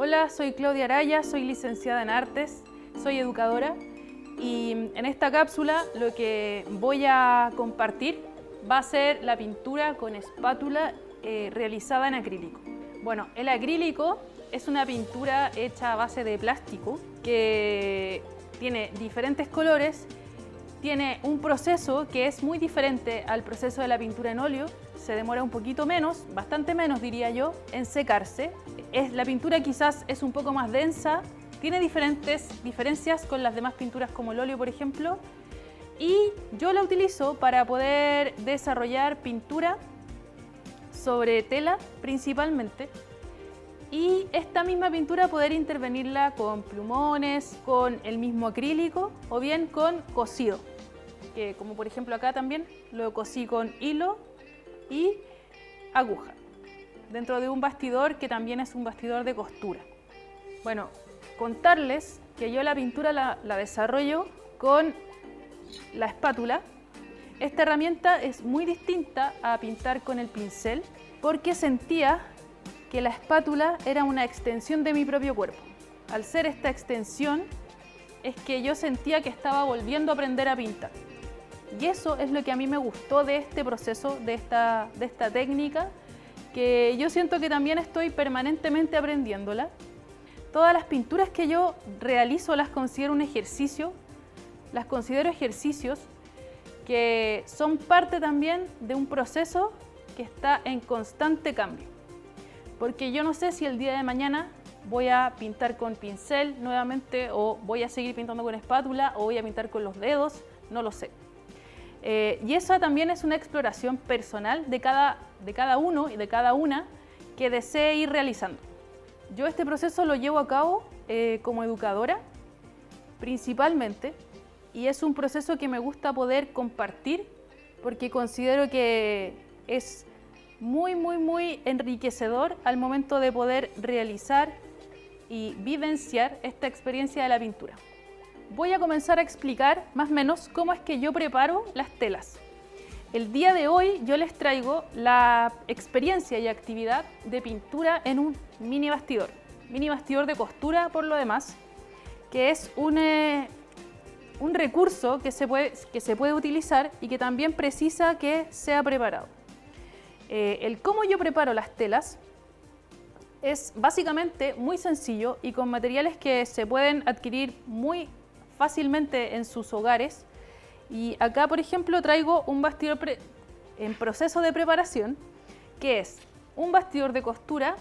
Hola, soy Claudia Araya, soy licenciada en Artes, soy educadora y en esta cápsula lo que voy a compartir va a ser la pintura con espátula realizada en acrílico. Bueno, el acrílico es una pintura hecha a base de plástico que tiene diferentes colores, tiene un proceso que es muy diferente al proceso de la pintura en óleo, se demora un poquito menos, bastante menos diría yo, en secarse. La pintura quizás es un poco más densa, tiene diferencias con las demás pinturas como el óleo, por ejemplo, y yo la utilizo para poder desarrollar pintura sobre tela principalmente, y esta misma pintura poder intervenirla con plumones, con el mismo acrílico o bien con cosido, que como por ejemplo acá también lo cosí con hilo y aguja, dentro de un bastidor que también es un bastidor de costura. Bueno, contarles que yo la pintura la desarrollo con la espátula. Esta herramienta es muy distinta a pintar con el pincel porque sentía que la espátula era una extensión de mi propio cuerpo. Al ser esta extensión es que yo sentía que estaba volviendo a aprender a pintar. Y eso es lo que a mí me gustó de este proceso, de esta técnica, que yo siento que también estoy permanentemente aprendiéndola. Todas las pinturas que yo realizo las considero un ejercicio, las considero ejercicios que son parte también de un proceso que está en constante cambio. Porque yo no sé si el día de mañana voy a pintar con pincel nuevamente o voy a seguir pintando con espátula o voy a pintar con los dedos, no lo sé. Y esa también es una exploración personal de cada uno y de cada una que desee ir realizando. Yo este proceso lo llevo a cabo como educadora principalmente, y es un proceso que me gusta poder compartir porque considero que es muy enriquecedor al momento de poder realizar y vivenciar esta experiencia de la pintura. Voy a comenzar a explicar más o menos cómo es que yo preparo las telas. El día de hoy yo les traigo la experiencia y actividad de pintura en un mini bastidor de costura por lo demás, que es un recurso que se puede utilizar y que también precisa que sea preparado. El cómo yo preparo las telas es básicamente muy sencillo y con materiales que se pueden adquirir muy fácilmente en sus hogares. Y acá, por ejemplo, traigo un bastidor en proceso de preparación, que es un bastidor de costura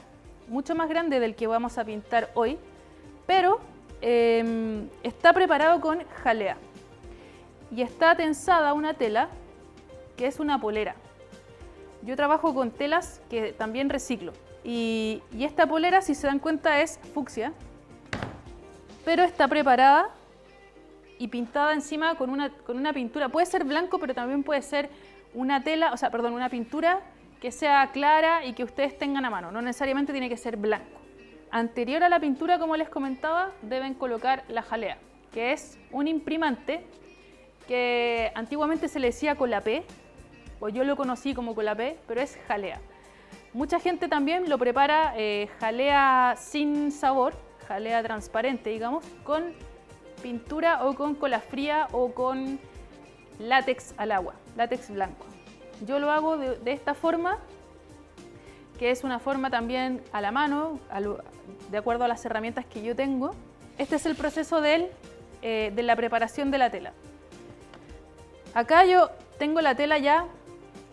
mucho más grande del que vamos a pintar hoy, pero está preparado con jalea y está tensada una tela que es una polera. Yo trabajo con telas que también reciclo y esta polera, si se dan cuenta, es fucsia, pero está preparada y pintada encima con una pintura. Puede ser blanco, pero también puede ser una pintura que sea clara y que ustedes tengan a mano. No necesariamente tiene que ser blanco. Anterior a la pintura, como les comentaba, deben colocar la jalea, que es un imprimante que antiguamente se le decía colapé, o yo lo conocí como colapé, pero es jalea. Mucha gente también lo prepara jalea sin sabor, jalea transparente, digamos, con pintura o con cola fría o con látex al agua, látex blanco. Yo lo hago de esta forma, que es una forma también a la mano, de acuerdo a las herramientas que yo tengo. Este es el proceso de la preparación de la tela. Acá yo tengo la tela ya,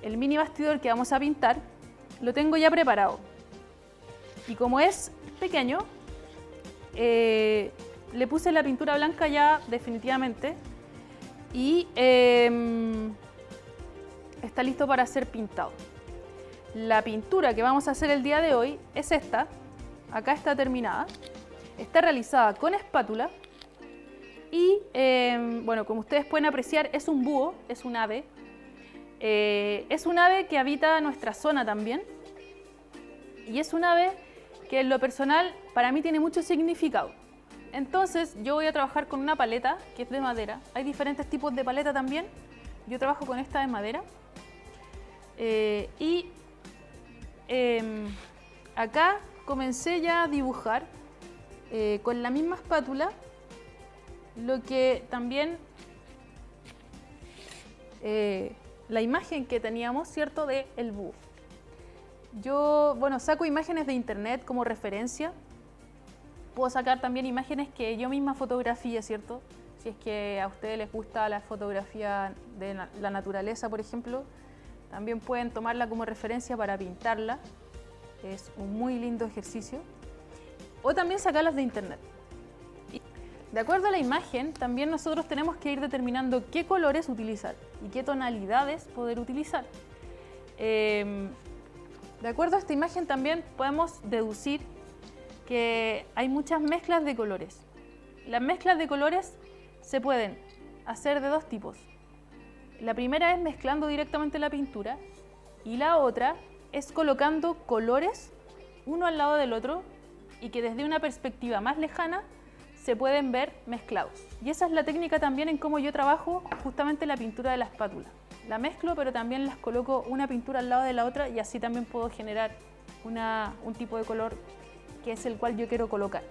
el mini bastidor que vamos a pintar, lo tengo ya preparado. Y como es pequeño, le puse la pintura blanca ya definitivamente y está listo para ser pintado. La pintura que vamos a hacer el día de hoy es esta. Acá está terminada. Está realizada con espátula y, bueno, como ustedes pueden apreciar, es un búho, es un ave. Es un ave que habita nuestra zona también y es un ave que en lo personal para mí tiene mucho significado. Entonces yo voy a trabajar con una paleta que es de madera. Hay diferentes tipos de paleta también. Yo trabajo con esta de madera. Acá comencé ya a dibujar con la misma espátula lo que también la imagen que teníamos, ¿cierto?, de el búho. Yo, bueno, saco imágenes de internet como referencia. Puedo sacar también imágenes que yo misma fotografíe, ¿cierto? Si es que a ustedes les gusta la fotografía de la naturaleza, por ejemplo, también pueden tomarla como referencia para pintarla. Es un muy lindo ejercicio. O también sacarlas de internet. De acuerdo a la imagen, también nosotros tenemos que ir determinando qué colores utilizar y qué tonalidades poder utilizar. De acuerdo a esta imagen también podemos deducir que hay muchas mezclas de colores. Las mezclas de colores se pueden hacer de dos tipos. La primera es mezclando directamente la pintura y la otra es colocando colores uno al lado del otro y que desde una perspectiva más lejana se pueden ver mezclados. Y esa es la técnica también en cómo yo trabajo justamente la pintura de la espátula. La mezclo, pero también las coloco una pintura al lado de la otra y así también puedo generar un tipo de color que es el cual yo quiero colocar.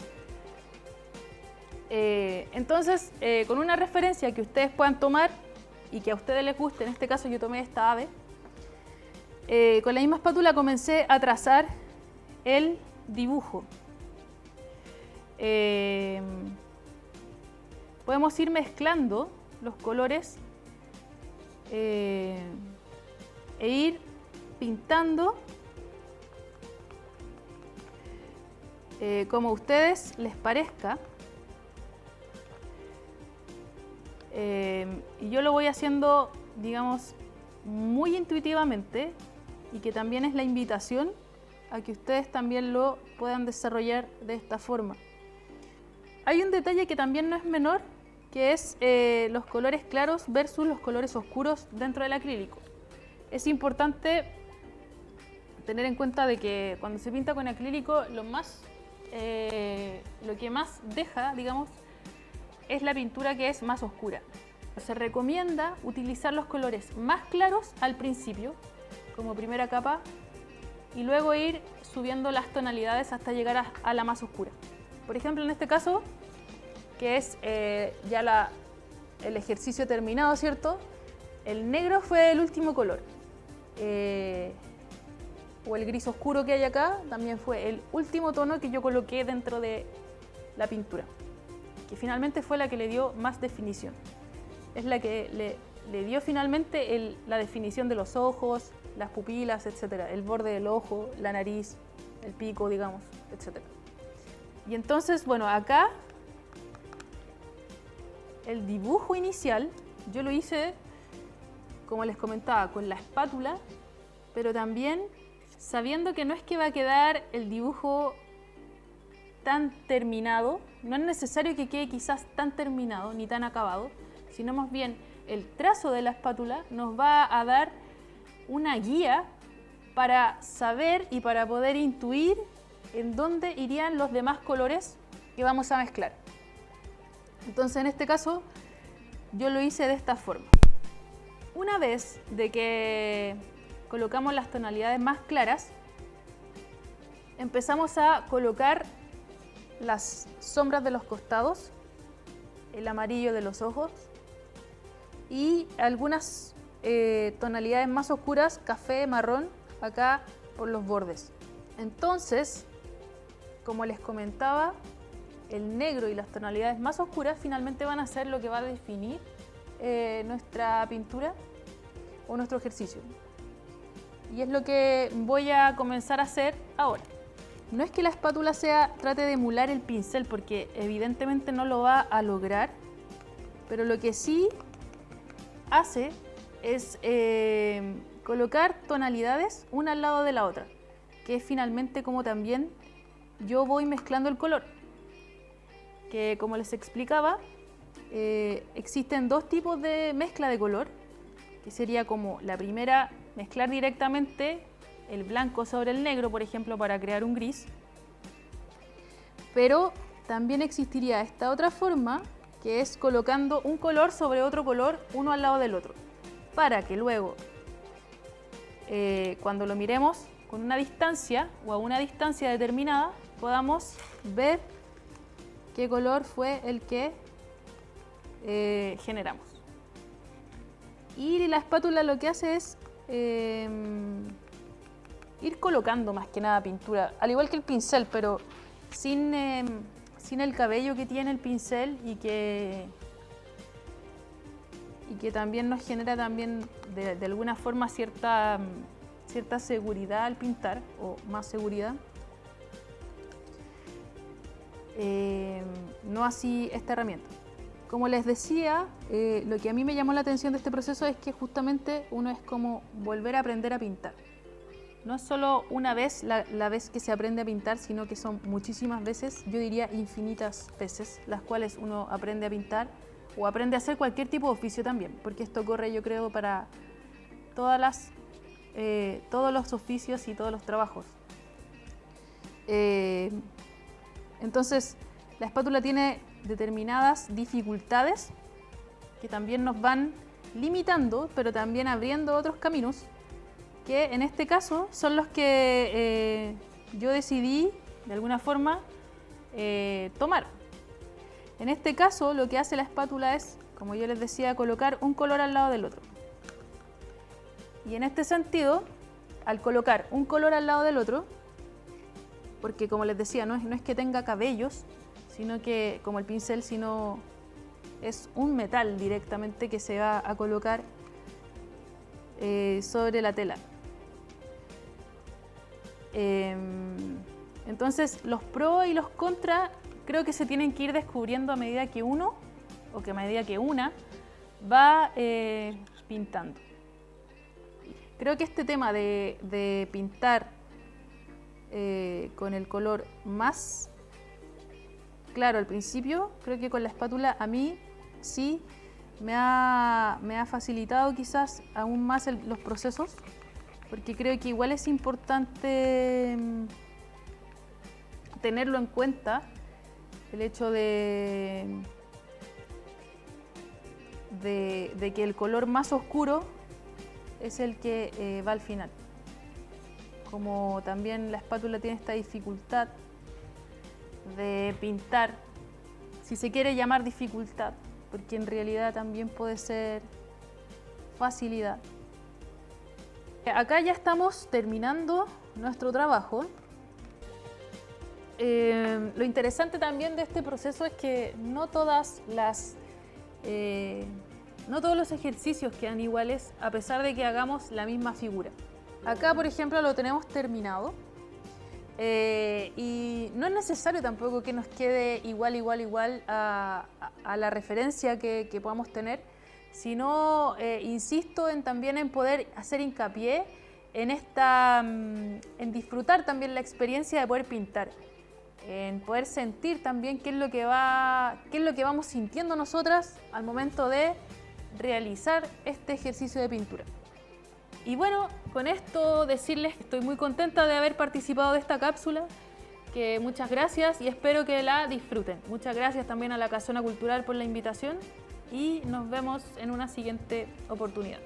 Entonces, con una referencia que ustedes puedan tomar y que a ustedes les guste, en este caso yo tomé esta ave, con la misma espátula comencé a trazar el dibujo. Podemos ir mezclando los colores e ir pintando como a ustedes les parezca. Y yo lo voy haciendo, digamos, muy intuitivamente y que también es la invitación a que ustedes también lo puedan desarrollar de esta forma. Hay un detalle que también no es menor, que es los colores claros versus los colores oscuros dentro del acrílico. Es importante tener en cuenta de que cuando se pinta con acrílico lo que más deja, digamos, es la pintura que es más oscura. Se recomienda utilizar los colores más claros al principio, como primera capa, y luego ir subiendo las tonalidades hasta llegar a la más oscura. Por ejemplo, en este caso, que es ya el ejercicio terminado, ¿cierto? El negro fue el último color. O el gris oscuro que hay acá también fue el último tono que yo coloqué dentro de la pintura, que finalmente fue la que le dio más definición. Es la que le dio finalmente la definición de los ojos, las pupilas, etcétera, el borde del ojo, la nariz, el pico, digamos, etcétera. Y entonces, bueno, acá el dibujo inicial yo lo hice, como les comentaba, con la espátula, pero también sabiendo que no es que va a quedar el dibujo tan terminado, no es necesario que quede quizás tan terminado ni tan acabado, sino más bien el trazo de la espátula nos va a dar una guía para saber y para poder intuir en dónde irían los demás colores que vamos a mezclar. Entonces, en este caso, yo lo hice de esta forma. Una vez de que colocamos las tonalidades más claras, empezamos a colocar las sombras de los costados, el amarillo de los ojos y algunas tonalidades más oscuras, café, marrón, acá por los bordes. Entonces, como les comentaba, el negro y las tonalidades más oscuras finalmente van a ser lo que va a definir nuestra pintura o nuestro ejercicio. Y es lo que voy a comenzar a hacer ahora. No es que la espátula trate de emular el pincel, porque evidentemente no lo va a lograr, pero lo que sí hace es colocar tonalidades una al lado de la otra, que es finalmente como también yo voy mezclando el color. Que como les explicaba, existen dos tipos de mezcla de color, que sería como la primera, mezclar directamente el blanco sobre el negro, por ejemplo, para crear un gris. Pero también existiría esta otra forma, que es colocando un color sobre otro color, uno al lado del otro, para que luego, cuando lo miremos con una distancia o a una distancia determinada, podamos ver qué color fue el que generamos. Y la espátula lo que hace es ir colocando más que nada pintura, al igual que el pincel, pero sin el cabello que tiene el pincel y que también nos genera también de alguna forma cierta seguridad al pintar, o más seguridad. No así esta herramienta. Como les decía, lo que a mí me llamó la atención de este proceso es que justamente uno es como volver a aprender a pintar. No es solo una vez la vez que se aprende a pintar, sino que son muchísimas veces, yo diría infinitas veces, las cuales uno aprende a pintar o aprende a hacer cualquier tipo de oficio también, porque esto corre, yo creo, para todos los oficios y todos los trabajos. Entonces, la espátula tiene determinadas dificultades que también nos van limitando, pero también abriendo otros caminos, que en este caso son los que yo decidí, de alguna forma, tomar. En este caso, lo que hace la espátula es, como yo les decía, colocar un color al lado del otro. Y en este sentido, al colocar un color al lado del otro, porque como les decía, no es que tenga cabellos, sino que, como el pincel, sino es un metal directamente que se va a colocar sobre la tela. Entonces, los pros y los contras creo que se tienen que ir descubriendo a medida que uno, o que a medida que una, va pintando. Creo que este tema de pintar con el color más claro al principio, creo que con la espátula a mí sí me ha facilitado quizás aún más los procesos, porque creo que igual es importante tenerlo en cuenta, el hecho de que el color más oscuro es el que va al final. Como también la espátula tiene esta dificultad de pintar, si se quiere llamar dificultad, porque en realidad también puede ser facilidad. Acá ya estamos terminando nuestro trabajo. Lo interesante también de este proceso es que no todos los ejercicios quedan iguales a pesar de que hagamos la misma figura. Acá, por ejemplo, lo tenemos terminado y no es necesario tampoco que nos quede igual a la referencia que podamos tener, sino insisto también en poder hacer hincapié en disfrutar también la experiencia de poder pintar, en poder sentir también qué es lo que vamos sintiendo nosotras al momento de realizar este ejercicio de pintura. Y bueno, con esto decirles que estoy muy contenta de haber participado de esta cápsula, que muchas gracias y espero que la disfruten. Muchas gracias también a la Casona Cultural por la invitación y nos vemos en una siguiente oportunidad.